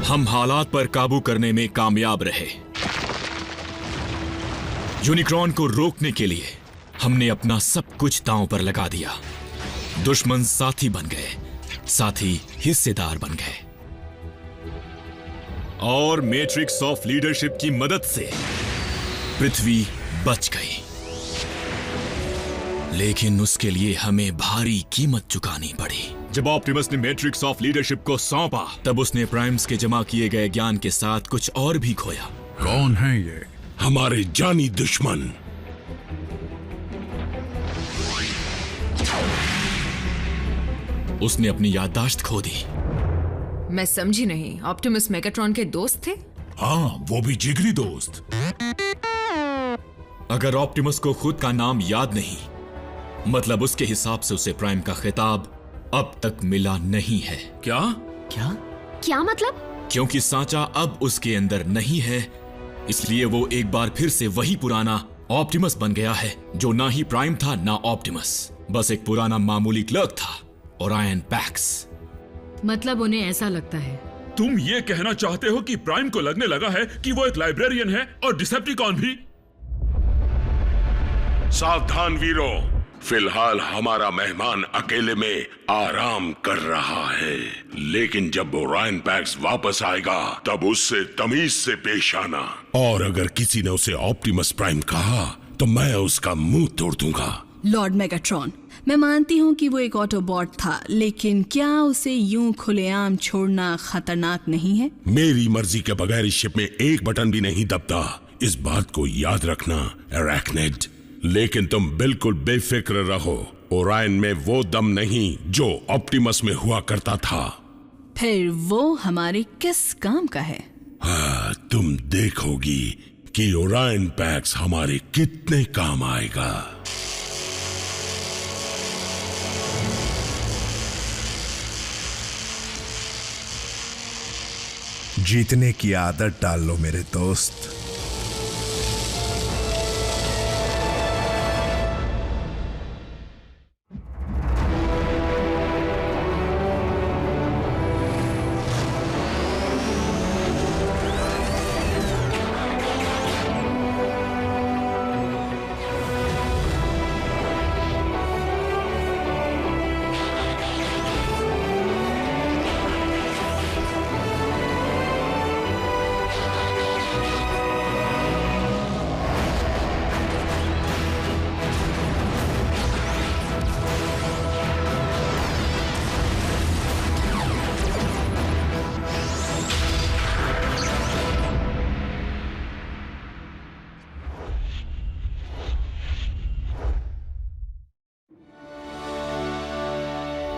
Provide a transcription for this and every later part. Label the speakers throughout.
Speaker 1: हम हालात पर काबू करने में कामयाब रहे। यूनिक्रॉन को रोकने के लिए हमने अपना सब कुछ दांव पर लगा दिया। दुश्मन साथी बन गए, साथी हिस्सेदार बन गए, और मैट्रिक्स ऑफ लीडरशिप की मदद से पृथ्वी बच गई। लेकिन उसके लिए हमें भारी कीमत चुकानी पड़ी। जब ऑप्टिमस ने मैट्रिक्स ऑफ लीडरशिप को सौंपा, तब उसने प्राइम्स के जमा किए गए ज्ञान के साथ कुछ और भी खोया।
Speaker 2: कौन है ये?
Speaker 3: हमारे जानी दुश्मन।
Speaker 1: उसने अपनी याददाश्त खो दी।
Speaker 4: मैं समझी नहीं, ऑप्टिमस मेगाट्रॉन के दोस्त थे?
Speaker 2: हाँ, वो भी जिगरी दोस्त।
Speaker 1: अगर ऑप्टिमस को खुद का नाम याद नहीं, मतलब उसके हिसाब से उसे प्राइम का खिताब अब तक मिला नहीं है।
Speaker 2: क्या?
Speaker 5: क्या मतलब?
Speaker 1: क्योंकि सांचा अब उसके अंदर नहीं है, इसलिए वो एक बार फिर से वही पुराना ऑप्टिमस बन गया है, जो ना ही प्राइम था ना ऑप्टिमस, बस एक पुराना मामूली क्लर्क था, ओरायन पैक्स।
Speaker 6: मतलब उन्हें ऐसा लगता है।
Speaker 2: तुम ये कहना चाहते हो कि प्राइम को लगने लगा है कि वो एक लाइब्रेरियन है और डिसेप्टिकॉन भी?
Speaker 3: सावधान वीरों, फिलहाल हमारा मेहमान अकेले में आराम कर रहा है, लेकिन जब ओरायन पैक्स वापस आएगा तब उससे तमीज से पेश आना। और अगर किसी ने उसे ऑप्टिमस प्राइम कहा तो मैं उसका मुंह तोड़ दूंगा।
Speaker 7: लॉर्ड मेगाट्रॉन, मैं मानती हूँ कि वो एक ऑटोबॉट था, लेकिन क्या उसे यूं खुलेआम छोड़ना खतरनाक नहीं है?
Speaker 3: मेरी मर्जी के बगैर इस शिप में एक बटन भी नहीं दबता, इस बात को याद रखना एराक्निड। लेकिन तुम बिल्कुल बेफिक्र रहो, ओरायन में वो दम नहीं जो ऑप्टिमस में हुआ करता था।
Speaker 7: फिर वो हमारे किस काम का है?
Speaker 3: हाँ, तुम देखोगी कि ओरायन पैक्स हमारे कितने काम आएगा।
Speaker 8: जीतने की आदत डाल लो मेरे दोस्त।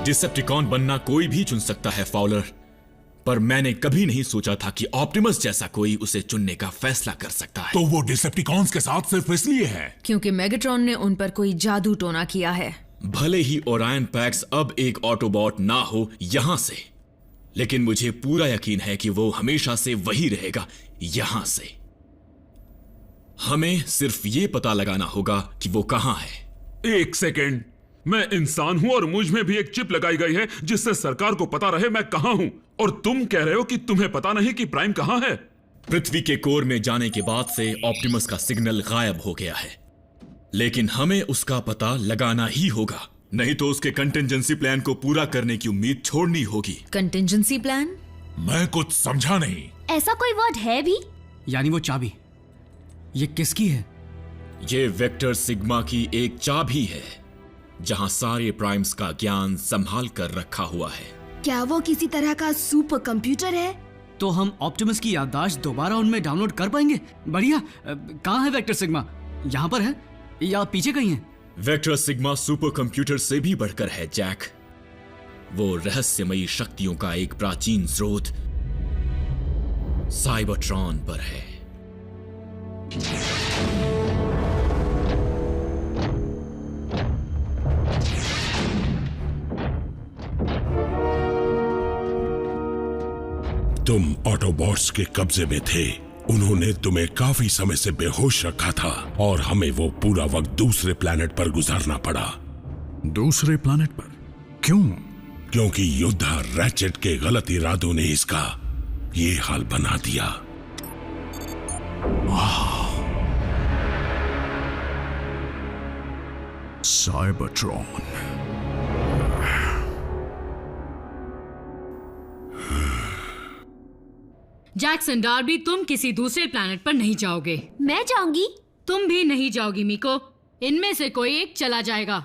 Speaker 1: डिसेप्टिकॉन बनना कोई भी चुन सकता है फाउलर, पर मैंने कभी नहीं सोचा था कि ऑप्टिमस जैसा कोई उसे चुनने का फैसला कर सकता है।
Speaker 2: तो वो डिसेप्टिकॉन्स के साथ सिर्फ इसलिए है
Speaker 4: क्योंकि मेगाट्रॉन ने उन पर कोई जादू टोना किया है।
Speaker 1: भले ही ओरायन पैक्स अब एक ऑटोबॉट ना हो यहां से, लेकिन मुझे पूरा यकीन है कि वो हमेशा से वही रहेगा यहां से। हमें सिर्फ ये पता लगाना होगा कि वो कहां है।
Speaker 2: एक सेकेंड, मैं इंसान हूं और मुझ में भी एक चिप लगाई गई है जिससे सरकार को पता रहे मैं कहां हूं, और तुम कह रहे हो कि तुम्हें पता नहीं कि प्राइम कहां है।
Speaker 1: पृथ्वी के कोर में जाने के बाद से ऑप्टिमस का सिग्नल गायब हो गया है, लेकिन हमें उसका पता लगाना ही होगा, नहीं तो उसके कंटिजेंसी प्लान को पूरा करने की उम्मीद छोड़नी होगी।
Speaker 4: Contingency plan?
Speaker 2: मैं कुछ समझा नहीं।
Speaker 5: ऐसा कोई वर्ड है भी?
Speaker 9: यानी वो चाबी, ये किसकी है?
Speaker 1: ये वेक्टर सिग्मा की एक चाबी है, जहां सारे प्राइम्स का ज्ञान संभाल कर रखा हुआ है।
Speaker 5: क्या वो किसी तरह का सुपर कंप्यूटर है?
Speaker 9: तो हम ऑप्टिमस की याददाश्त दोबारा उनमें डाउनलोड कर पाएंगे? बढ़िया। कहाँ है वेक्टर सिग्मा? यहाँ पर है या पीछे कहीं है?
Speaker 1: वेक्टर सिग्मा सुपर कंप्यूटर से भी बढ़कर है जैक। वो रहस्यमयी शक्तियों का एक प्राचीन स्रोत साइबरट्रॉन पर है।
Speaker 3: तुम ऑटोबॉट्स के कब्जे में थे, उन्होंने तुम्हें काफी समय से बेहोश रखा था और हमें वो पूरा वक्त दूसरे प्लेनेट पर गुजारना पड़ा।
Speaker 2: दूसरे प्लेनेट पर? क्यों?
Speaker 3: क्योंकि योद्धा रैचेट के गलत इरादों ने इसका ये हाल बना दिया।
Speaker 8: साइबरट्रॉन,
Speaker 6: जैक्सन डार्बी, तुम किसी दूसरे प्लैनेट पर नहीं जाओगे।
Speaker 5: मैं जाऊंगी।
Speaker 6: तुम भी नहीं जाओगी मीको। इनमें से कोई एक चला जाएगा।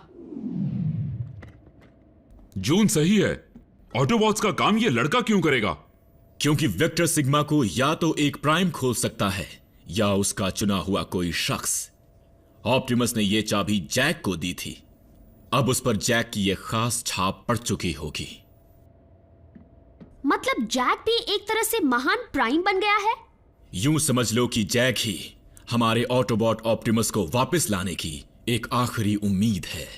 Speaker 2: जून सही है। ऑटोबॉट्स का काम ये लड़का क्यों करेगा?
Speaker 1: क्योंकि वेक्टर सिग्मा को या तो एक प्राइम खोल सकता है या उसका चुना हुआ कोई शख्स। ऑप्टिमस ने यह चाबी जैक को दी थी। अब उस पर जैक की यह खास छाप पड़ चुकी होगी।
Speaker 5: मतलब जैक भी एक तरह से महान प्राइम बन गया है?
Speaker 1: यूं समझ लो कि जैक ही हमारे ऑटोबॉट ऑप्टिमस को वापस लाने की एक आखिरी उम्मीद है।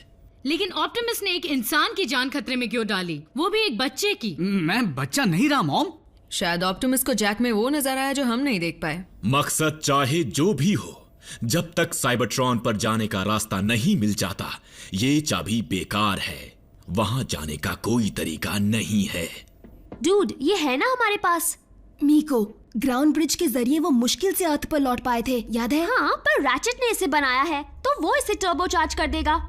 Speaker 6: लेकिन ऑप्टिमस ने एक इंसान की जान खतरे में क्यों डाली, वो भी एक बच्चे की?
Speaker 9: मैं बच्चा नहीं रहा मॉम।
Speaker 4: शायद ऑप्टिमस को जैक में वो नजर आया जो हम नहीं देख पाए।
Speaker 1: मकसद चाहे जो भी हो, जब तक साइबरट्रॉन पर जाने का रास्ता नहीं मिल जाता, ये चाबी बेकार है। वहां जाने का कोई तरीका नहीं है।
Speaker 5: डूड, ये है ना हमारे पास।
Speaker 10: मीको, ग्राउंड ब्रिज के जरिए वो मुश्किल से अर्थ पर लौट पाए थे, याद है?
Speaker 5: हाँ, पर रैचेट ने इसे बनाया है तो वो इसे टर्बो चार्ज कर देगा।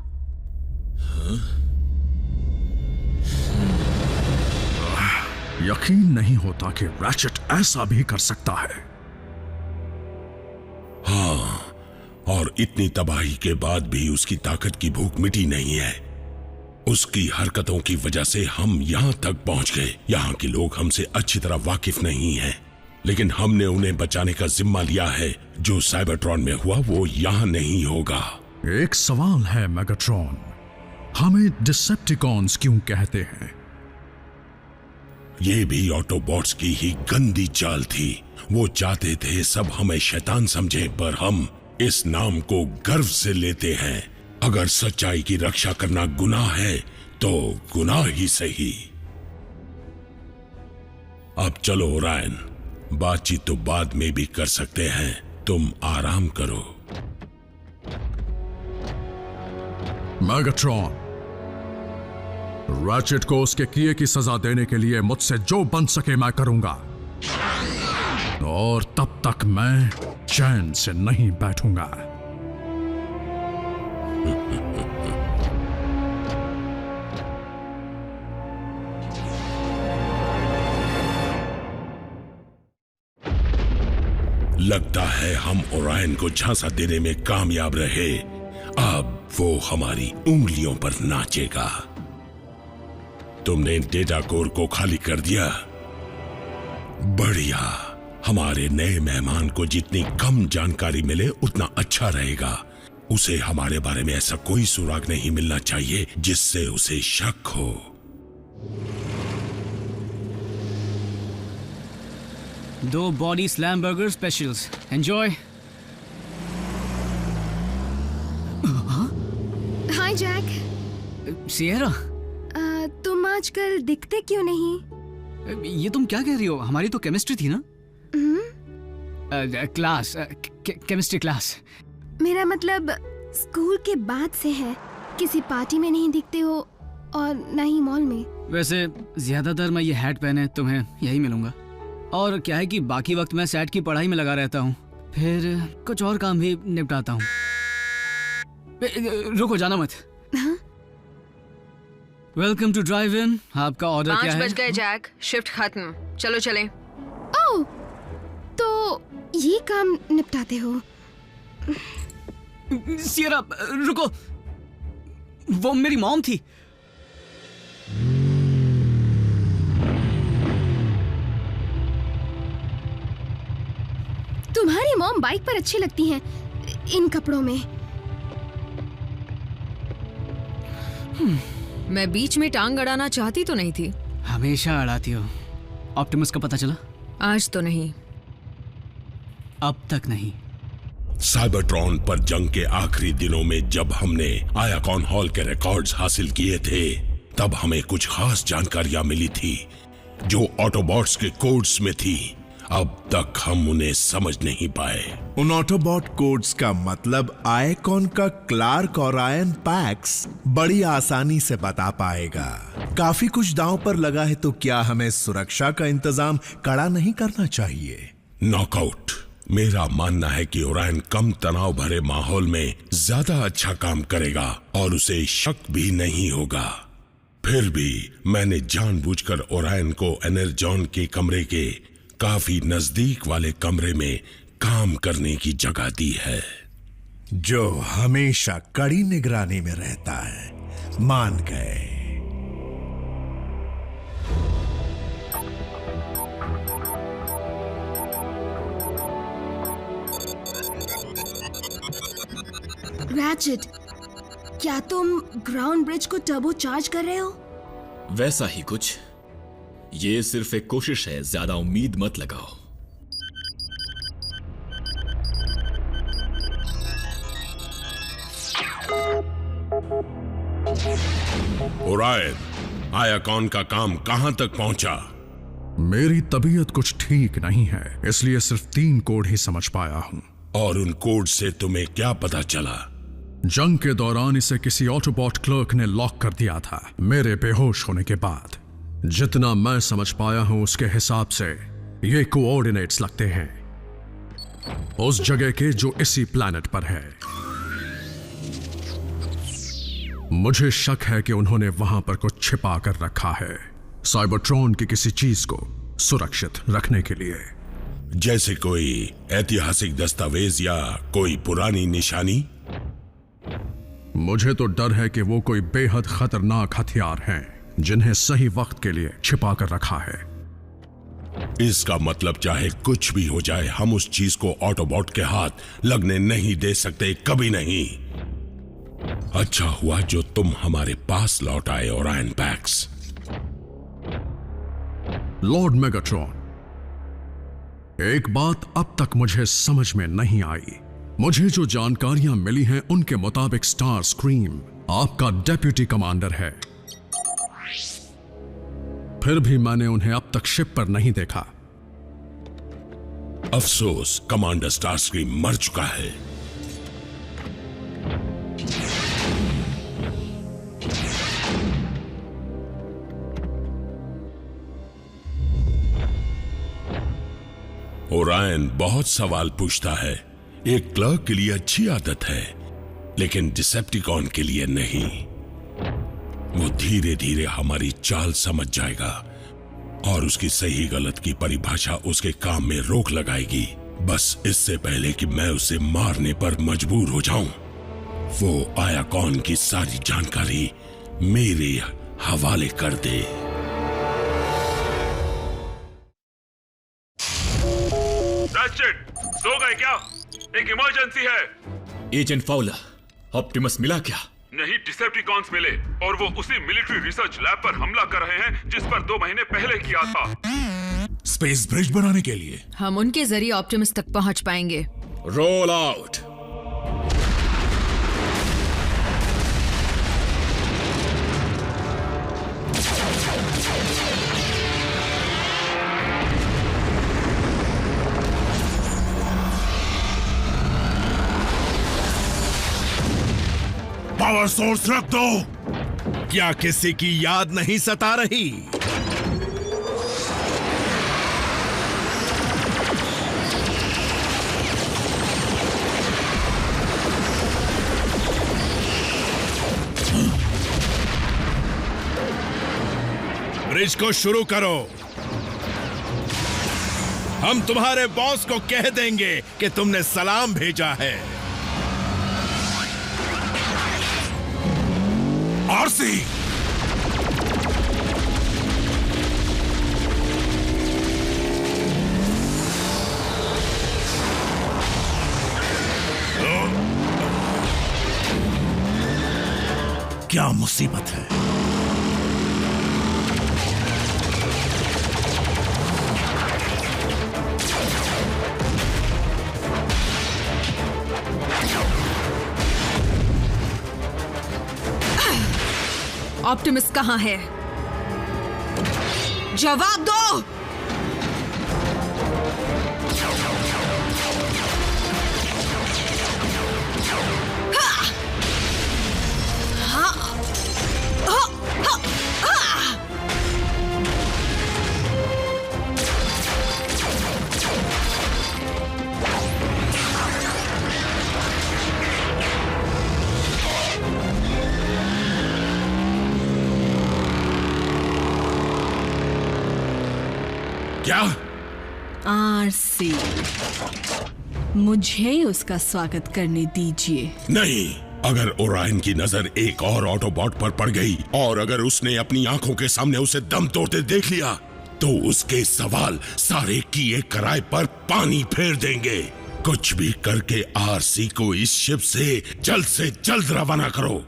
Speaker 8: यकीन नहीं होता कि रैचेट ऐसा भी कर सकता है।
Speaker 3: हाँ, और इतनी तबाही के बाद भी उसकी ताकत की भूख मिटी नहीं है। उसकी हरकतों की वजह से हम यहां तक पहुंच गए। यहां के लोग हमसे अच्छी तरह वाकिफ नहीं हैं, लेकिन हमने उन्हें बचाने का जिम्मा लिया है। जो साइबरट्रॉन में हुआ वो यहां नहीं होगा।
Speaker 8: एक सवाल है मेगाट्रॉन, हमें डिसेप्टिकॉन्स क्यों कहते हैं?
Speaker 3: ये भी ऑटोबॉट्स की ही गंदी चाल थी। वो चाहते थे सब हमें शैतान समझे, पर हम इस नाम को गर्व से लेते हैं। अगर सच्चाई की रक्षा करना गुनाह है तो गुनाह ही सही। अब चलो ओरायन, बातचीत तो बाद में भी कर सकते हैं। तुम आराम करो।
Speaker 8: मेगाट्रॉन, रैचेट को उसके किए की सजा देने के लिए मुझसे जो बन सके मैं करूंगा, और तब तक मैं चैन से नहीं बैठूंगा।
Speaker 3: लगता है हम ओरायन को झांसा देने में कामयाब रहे। अब वो हमारी उंगलियों पर नाचेगा। तुमने डेटा कोर को खाली कर दिया? बढ़िया। हमारे नए मेहमान को जितनी कम जानकारी मिले उतना अच्छा रहेगा। उसे हमारे बारे में ऐसा कोई सुराग नहीं मिलना चाहिए जिससे उसे शक हो।
Speaker 9: दो body slam burger specials, enjoy.
Speaker 10: Hi Jack.
Speaker 9: Sierra,
Speaker 10: तुम आजकल दिखते क्यों नहीं?
Speaker 9: ये तुम क्या कह रही हो? हमारी तो केमिस्ट्री थी ना? Class, chemistry class.
Speaker 10: मेरा मतलब स्कूल के बाद से है। किसी पार्टी में नहीं दिखते हो और न ही मॉल में।
Speaker 9: वैसे ज्यादातर मैं ये हैट पहने तुम्हें यही मिलूंगा। और क्या है कि बाकी वक्त मैं सेट की पढ़ाई में लगा रहता हूँ, फिर कुछ और काम भी निपटाता हूँ। रुको, जाना मत। Welcome to drive in. आपका ऑर्डर क्या है?
Speaker 4: 5 बज गए जैक, शिफ्ट खत्म, चलो चलें।
Speaker 10: ओह, तो ये काम निपटाते हो?
Speaker 9: सियरा, रुको, वो मेरी मॉम थी।
Speaker 10: तुम्हारी मॉम बाइक पर अच्छी लगती हैं इन कपड़ों में।
Speaker 4: मैं बीच में टांग अड़ाना चाहती तो नहीं थी।
Speaker 9: हमेशा अड़ाती हो। ऑप्टिमस का पता चला?
Speaker 4: आज तो नहीं।
Speaker 9: अब तक नहीं।
Speaker 3: साइबरट्रॉन पर जंग के आखिरी दिनों में जब हमने आयाकॉन हॉल के रिकॉर्ड्स हासिल किए थे, तब हमें कुछ खास जानकारियां मिली थी जो ऑटोबॉट्स के कोड्स में थी। अब तक हम उन्हें समझ नहीं पाए।
Speaker 11: उन ऑटोबॉट कोड्स का मतलब आयकॉन का क्लार्क और आयन पैक्स बड़ी आसानी से बता पाएगा। काफी कुछ दांव पर लगा है, तो क्या हमें सुरक्षा का इंतजाम कड़ा नहीं करना चाहिए?
Speaker 3: नॉकआउट। मेरा मानना है कि ओरायन कम तनाव भरे माहौल में ज्यादा अच्छा काम करेगा और उसे शक भी नहीं होगा। फिर भी मैंने जानबूझकर ओरायन को एनर्जॉन के कमरे के काफी नजदीक वाले कमरे में काम करने की जगह दी है,
Speaker 11: जो हमेशा कड़ी निगरानी में रहता है। मान गए।
Speaker 10: रैचेट, क्या तुम ग्राउंड ब्रिज को टर्बो चार्ज कर रहे हो?
Speaker 1: वैसा ही कुछ। ये सिर्फ एक कोशिश है, ज्यादा उम्मीद मत लगाओ।
Speaker 3: ओरायन, आयाकॉन का काम कहां तक पहुंचा?
Speaker 8: मेरी तबीयत कुछ ठीक नहीं है, इसलिए सिर्फ 3 कोड ही समझ पाया हूं।
Speaker 3: और उन कोड से तुम्हें क्या पता चला?
Speaker 8: जंग के दौरान इसे किसी ऑटोबॉट क्लर्क ने लॉक कर दिया था, मेरे बेहोश होने के बाद। जितना मैं समझ पाया हूं उसके हिसाब से ये कोऑर्डिनेट्स लगते हैं उस जगह के जो इसी प्लैनेट पर है। मुझे शक है कि उन्होंने वहां पर कुछ छिपा कर रखा है, साइबरट्रॉन की किसी चीज को सुरक्षित रखने के लिए।
Speaker 3: जैसे कोई ऐतिहासिक दस्तावेज या कोई पुरानी निशानी?
Speaker 8: मुझे तो डर है कि वो कोई बेहद खतरनाक हथियार हैं जिन्हें सही वक्त के लिए छिपा कर रखा है।
Speaker 3: इसका मतलब चाहे कुछ भी हो जाए, हम उस चीज को ऑटोबॉट के हाथ लगने नहीं दे सकते, कभी नहीं। अच्छा हुआ जो तुम हमारे पास लौट आए, ओरायन पैक्स।
Speaker 8: लॉर्ड मेगाट्रॉन, एक बात अब तक मुझे समझ में नहीं आई। मुझे जो जानकारियां मिली हैं उनके मुताबिक स्टार स्क्रीम आपका डेप्यूटी कमांडर है, फिर भी मैंने उन्हें अब तक शिप पर नहीं देखा।
Speaker 3: अफसोस, कमांडर स्टार स्क्रीम मर चुका है। ओरायन बहुत सवाल पूछता है। एक क्लर्क के लिए अच्छी आदत है, लेकिन डिसेप्टिकॉन के लिए नहीं। वो धीरे धीरे हमारी चाल समझ जाएगा और उसकी सही गलत की परिभाषा उसके काम में रोक लगाएगी, बस इससे पहले कि मैं उसे मारने पर मजबूर हो जाऊं। वो आयाकॉन की सारी जानकारी मेरे हवाले कर दे।
Speaker 2: सो गए क्या? एक इमरजेंसी है।
Speaker 1: एजेंट फाउलर, ऑप्टिमस मिला क्या?
Speaker 2: नहीं, डिसेप्टिकॉन्स मिले और वो उसी मिलिट्री रिसर्च लैब पर हमला कर रहे हैं जिस पर 2 महीने पहले किया था।
Speaker 11: स्पेस ब्रिज बनाने के लिए
Speaker 4: हम उनके जरिए ऑप्टिमस तक पहुंच पाएंगे।
Speaker 1: Roll out.
Speaker 11: पावर सोर्स रख दो। क्या किसी की याद नहीं सता रही? ब्रिज को शुरू करो। हम तुम्हारे बॉस को कह देंगे कि तुमने सलाम भेजा है। आरसी, क्या मुसीबत है?
Speaker 4: ऑप्टिमस कहाँ है? जवाब दो।
Speaker 3: क्या?
Speaker 7: आरसी, मुझे उसका स्वागत करने दीजिए।
Speaker 3: नहीं, अगर ओरायन की नजर एक और ऑटोबॉट पर पड़ गई और अगर उसने अपनी आंखों के सामने उसे दम तोड़ते देख लिया तो उसके सवाल सारे किए कराए पर पानी फेर देंगे। कुछ भी करके आरसी को इस शिप से जल्द रवाना करो।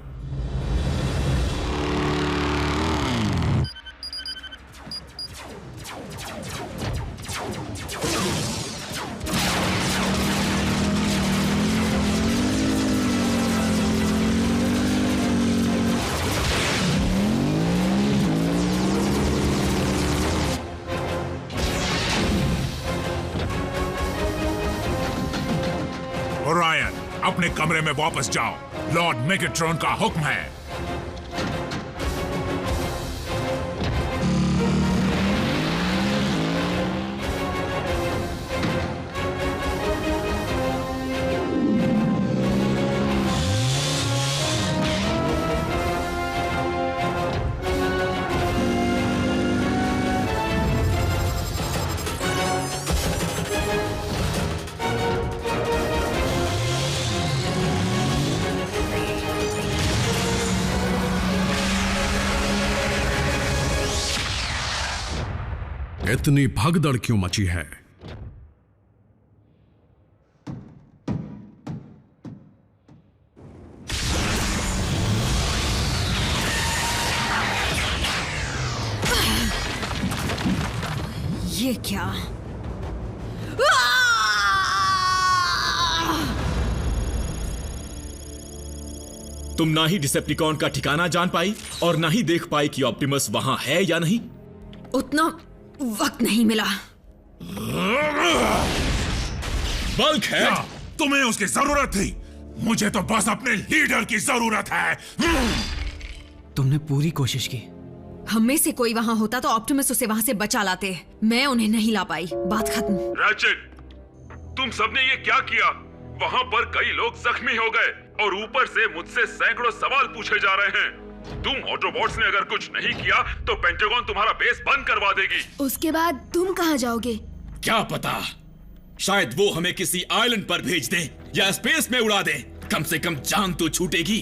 Speaker 12: ओरायन, अपने कमरे में वापस जाओ। लॉर्ड मेगाट्रॉन का हुक्म है।
Speaker 8: इतनी भगदड़ क्यों मची है?
Speaker 4: ये क्या?
Speaker 1: तुम ना ही डिसेप्टिकॉन का ठिकाना जान पाई और ना ही देख पाई कि ऑप्टिमस वहां है या नहीं।
Speaker 4: उतना वक्त नहीं मिला।
Speaker 1: बल्क है?
Speaker 12: क्या तुम्हें उसकी जरूरत थी? मुझे तो बस अपने लीडर की जरूरत है।
Speaker 9: तुमने पूरी कोशिश की।
Speaker 4: हम में से कोई वहां होता तो ऑप्टिमस उसे वहां से बचा लाते। मैं उन्हें नहीं ला पाई। बात खत्म।
Speaker 2: रैचेट, तुम सबने ये क्या किया? वहां पर कई लोग जख्मी हो गए और ऊपर से मुझसे सैकड़ों सवाल पूछे जा रहे हैं। तुम ऑटोबॉट्स ने अगर कुछ नहीं किया तो पेंटागन तुम्हारा बेस बंद करवा देगी।
Speaker 10: उसके बाद तुम कहाँ जाओगे?
Speaker 1: क्या पता, शायद वो हमें किसी आइलैंड पर भेज दें या स्पेस में उड़ा दें। कम से कम जान तो छूटेगी।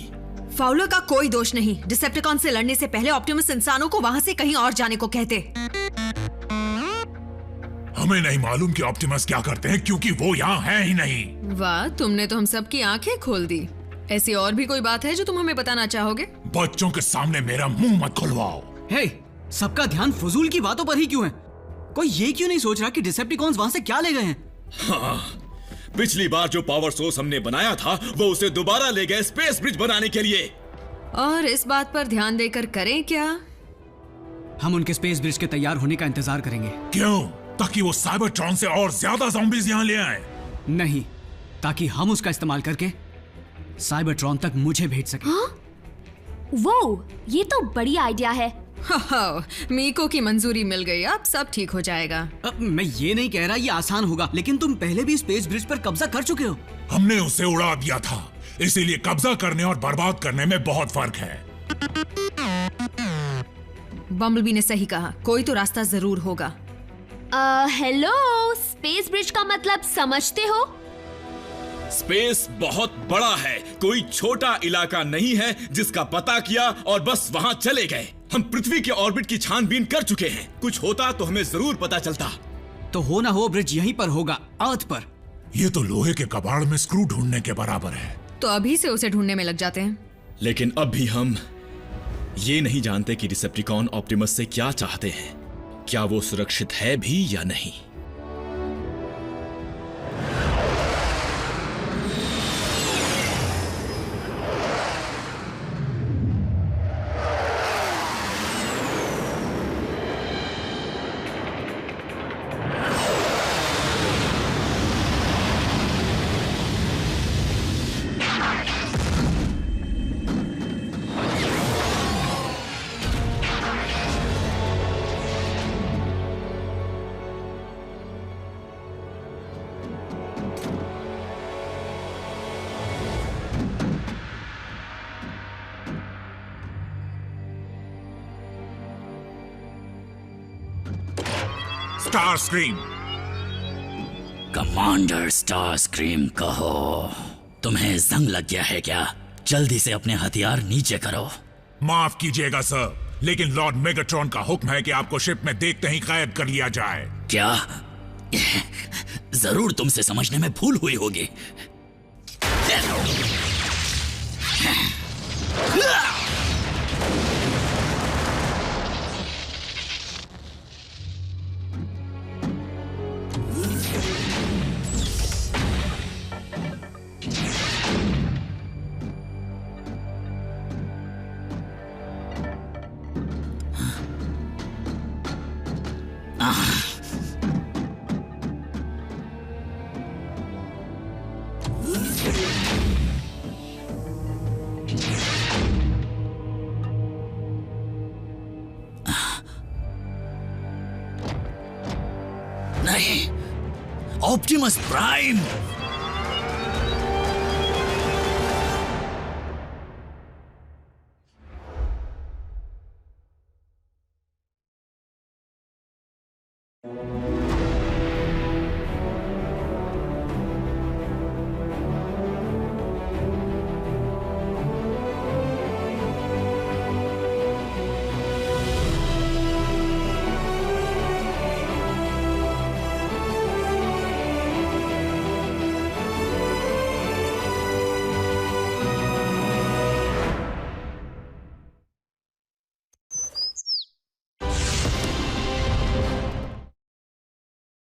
Speaker 4: फाउलर का कोई दोष नहीं। डिसेप्टिकॉन से लड़ने से पहले ऑप्टिमस इंसानों को वहां से कहीं और जाने को कहते।
Speaker 12: हमें नहीं मालूम कि ऑप्टिमस क्या करते हैं क्योंकि वो यहाँ है ही नहीं।
Speaker 4: वाह, तुमने तो हम सबकी आंखें खोल दी। ऐसी और भी कोई बात है जो तुम हमें बताना चाहोगे?
Speaker 12: बच्चों के सामने मेरा मुंह मत खुलवाओ।
Speaker 9: हे, सबका ध्यान फजूल की बातों पर ही क्यों है? कोई ये क्यों नहीं सोच रहा कि डिसेप्टिकॉन्स वहां से क्या ले गए हैं?
Speaker 1: हाँ, पिछली बार जो पावर सोर्स हमने बनाया था वो उसे दोबारा ले गए स्पेस ब्रिज बनाने के लिए।
Speaker 4: और इस बात पर ध्यान देकर करें क्या?
Speaker 9: हम उनके स्पेस ब्रिज के तैयार होने का इंतजार करेंगे।
Speaker 12: क्यों? ताकि वो साइबरट्रॉन से और ज्यादा ज़ॉम्बीज़ यहाँ ले आए?
Speaker 9: नहीं, ताकि हम उसका इस्तेमाल करके साइबरट्रॉन तक मुझे भेज सके।
Speaker 5: हाँ? वो, ये तो बड़ी आइडिया है।
Speaker 4: मीको की मंजूरी मिल गई, अब सब ठीक हो जाएगा।
Speaker 9: मैं ये नहीं कह रहा ये आसान होगा, लेकिन तुम पहले भी स्पेस ब्रिज पर कब्जा कर चुके हो।
Speaker 12: हमने उसे उड़ा दिया था, इसीलिए कब्जा करने और बर्बाद करने में बहुत फर्क है।
Speaker 4: बम्बलबी ने सही कहा, कोई तो रास्ता जरूर होगा।
Speaker 5: हेलो, स्पेस ब्रिज का मतलब समझते हो?
Speaker 1: स्पेस बहुत बड़ा है, कोई छोटा इलाका नहीं है जिसका पता किया और बस वहां चले गए। हम पृथ्वी के ऑर्बिट की छानबीन कर चुके हैं। कुछ होता तो हमें जरूर पता चलता।
Speaker 9: तो हो ना हो ब्रिज यहीं पर होगा, अर्थ पर।
Speaker 12: ये तो लोहे के कबाड़ में स्क्रू ढूंढने के बराबर है।
Speaker 4: तो अभी से उसे ढूंढने में लग जाते हैं।
Speaker 1: लेकिन अब भी हम ये नहीं जानते कि डिसेप्टिकॉन ऑप्टिमस से क्या चाहते हैं। क्या वो सुरक्षित है भी या नहीं।
Speaker 12: Star scream.
Speaker 13: Commander star scream कहो। तुम्हें जंग लग गया है क्या? जल्दी से अपने हथियार नीचे करो।
Speaker 12: माफ कीजिएगा सर, लेकिन लॉर्ड मेगाट्रॉन का हुक्म है कि आपको शिप में देखते ही कैद कर लिया जाए।
Speaker 13: क्या? जरूर तुमसे समझने में भूल हुई होगी। नहीं, ऑप्टिमस प्राइम।